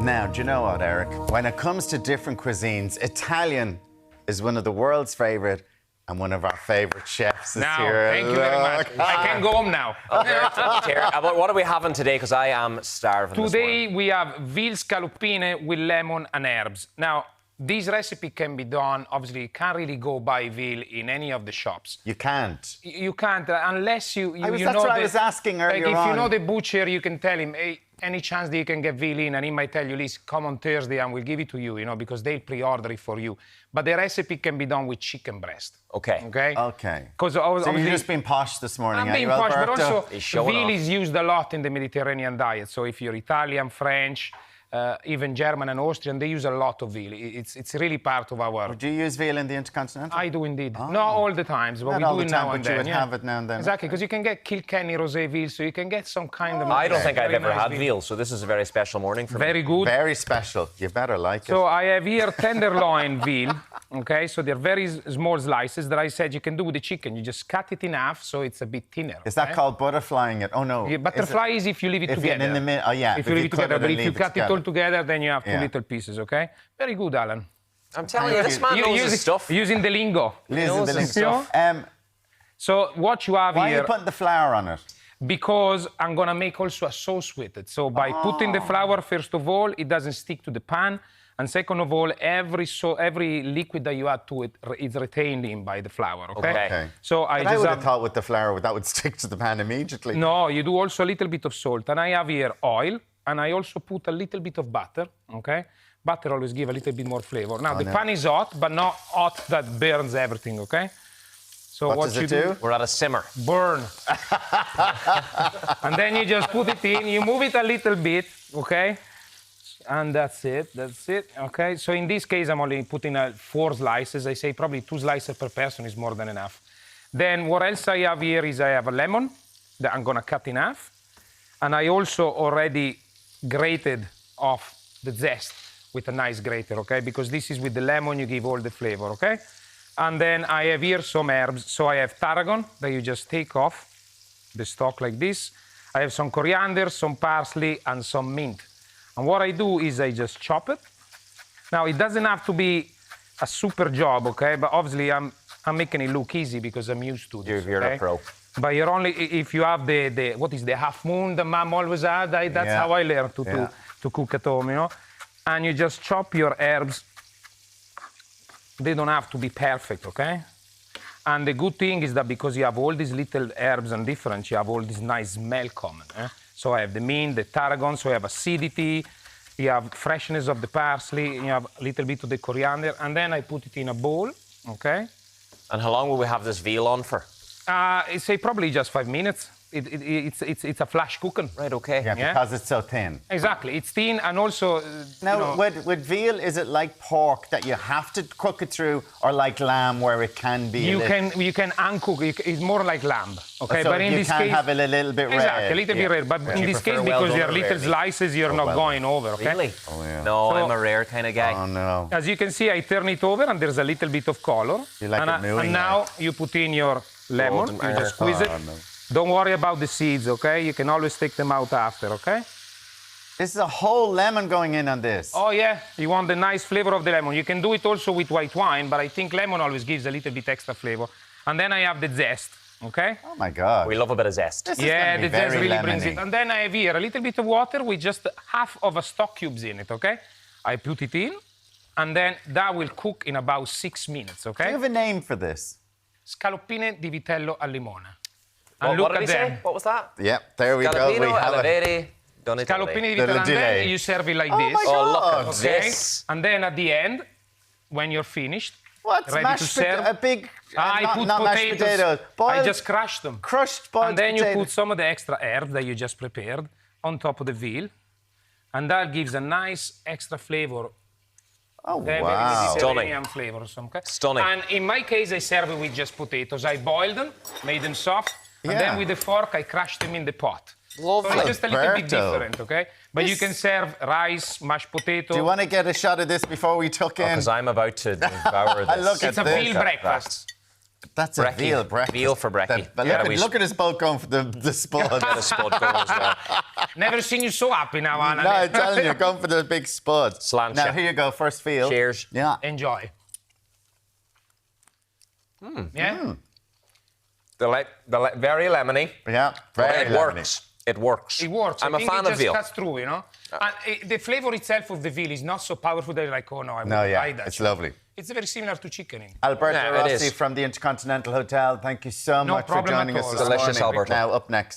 Now, do you know what, Eric? When it comes to different cuisines, Italian is one of the world's favourite, and one of our favourite chefs is here. Thank you very much. I can go home now. But what are we having today? Because I am starving. Today we have veal scalloppine with lemon and herbs. Now, this recipe can be done, obviously, you can't really go buy veal in any of the shops. You can't. You can't, unless you that's know what I was asking earlier like, if on. you know the butcher, you can tell him, hey, any chance that you can get veal in, and he might tell you, listen, come on Thursday and we'll give it to you, because they'll pre-order it for you. But the recipe can be done with chicken breast. Okay. Okay. So you've just been posh this morning, I'm being posh, but also veal off. is used a lot in the Mediterranean diet. So if you're Italian, French, even German and Austrian, they use a lot of veal. It's really part of our... Do you use veal in the Intercontinental? I do indeed. Not all the times, but Not we all do the it time, now but and you then. would have it now and then. Exactly, because you can get Kilkenny rosé veal, so you can get some kind of... I don't think I've ever nice had veal, so this is a very special morning for me. Very good. Very special. You better like it. So I have here tenderloin veal, okay? So they're very small slices that I said you can do with the chicken. You just cut it in half so it's a bit thinner. Is that called butterflying it? Oh, no. Yeah, butterfly is if you leave it together. If you leave it together. But if you cut it all together, then you have two Yeah. little pieces, okay? Very good, Alan. I'm telling you, this man knows his stuff. Using the lingo. stuff. So what you have Why here... are you putting the flour on it? Because I'm going to make also a sauce with it. So by putting the flour, first of all, it doesn't stick to the pan. And second of all, every liquid that you add to it is retained in by the flour, okay? Okay. So I would have thought with the flour that would stick to the pan immediately. No, you do also a little bit of salt. And I have here oil, and I also put a little bit of butter, okay? Butter always gives a little bit more flavor. Now, the pan is hot, but not hot that burns everything, okay? So what does it do? We're at a simmer. Burn. And then you just put it in, you move it a little bit, okay? And that's it, okay? So in this case, I'm only putting 4 slices. I say probably 2 slices per person is more than enough. Then what else I have here is I have a lemon that I'm gonna cut in half. And I also already grated off the zest with a nice grater, okay? Because this is with the lemon, you give all the flavor, okay? And then I have here some herbs. So I have tarragon that you just take off the stalk like this. I have some coriander, some parsley, and some mint. And what I do is I just chop it. Now, it doesn't have to be a super job, okay? But obviously, I'm making it look easy because I'm used to this, You're okay? a pro. But you're only, if you have the half moon the mom always had, that's how I learned to cook at home, And you just chop your herbs. They don't have to be perfect, okay? And the good thing is that because you have all these little herbs and different, you have all this nice smell coming. So I have the mint, the tarragon, so you have acidity, you have freshness of the parsley, you have a little bit of the coriander, and then I put it in a bowl, okay? And how long will we have this veal on for? I say probably just 5 minutes. It's a flash cooking. Right, okay. Yeah, because it's so thin. Exactly, it's thin, and also... Now, with veal, is it like pork that you have to cook it through, or like lamb where it can be You can uncook, it's more like lamb, okay? So but in you this can case, have it a little bit red. Exactly, a little bit red, but in this case, because they're little slices, you're not going over, okay? Really? Oh, yeah. No, I'm a rare kind of guy. Oh, no. As you can see, I turn it over, and there's a little bit of color. You like it mooing, and now you put in your lemon, you just squeeze it. No. Don't worry about the seeds, okay? You can always take them out after, okay? This is a whole lemon going in on this. Oh, yeah. You want the nice flavor of the lemon. You can do it also with white wine, but I think lemon always gives a little bit extra flavor. And then I have the zest, okay? Oh, my God. We love a bit of zest. This is Yeah, gonna be the zest very really brings lemony. it. And then I have here a little bit of water with just half of a stock cubes in it, okay? I put it in, and then that will cook in about 6 minutes, okay? Do you have a name for this? Scaloppine di vitello al limone. And What look did at he say? them. What was that? Yep, there we go. We Scaloppino, have it. Oliveri, Donatelli. Scaloppine di vitello, and then you serve it like this. my God. Oh, look at Okay? this. And then at the end, when you're finished, What's ready mashed to serve, a big... I not, put not mashed potatoes. Boiled, I just crushed them. crushed boiled And then you potatoes. put some of the extra herbs that you just prepared on top of the veal. And that gives a nice extra flavor. Oh, Very wow. Mediterranean flavors. Okay? Stunning. And in my case, I serve it with just potatoes. I boiled them, made them soft, and Yeah. then with the fork, I crushed them in the pot. Lovely. So it's just a little bit Alberto. different, okay? But you can serve rice, mashed potato. Do you want to get a shot of this before we tuck in? Because I'm about to devour this. Look It's at a this. veal breakfast. That's a Brekkie. veal breakfast. Veal for brekkie. But Yeah, look at his boat going for the spud. Get a spud going as well. Never seen you so happy now, Anna. No, I'm telling you, going for the big spud. Sláinte. Now, here you go, first veal. Cheers. Yeah. Enjoy. Yeah? Very lemony. Yeah, very It works. It works. It works. I'm I a think fan it of just veal. cuts through, you know? And the flavor itself of the veal is not so powerful that you're like, oh no, I wouldn't buy that. It's lovely. It's very similar to chicken. Alberto Yeah, it Rossi is. from the Intercontinental Hotel, thank you so much for problem joining at us all. this Delicious, morning. Alberto. Now, up next.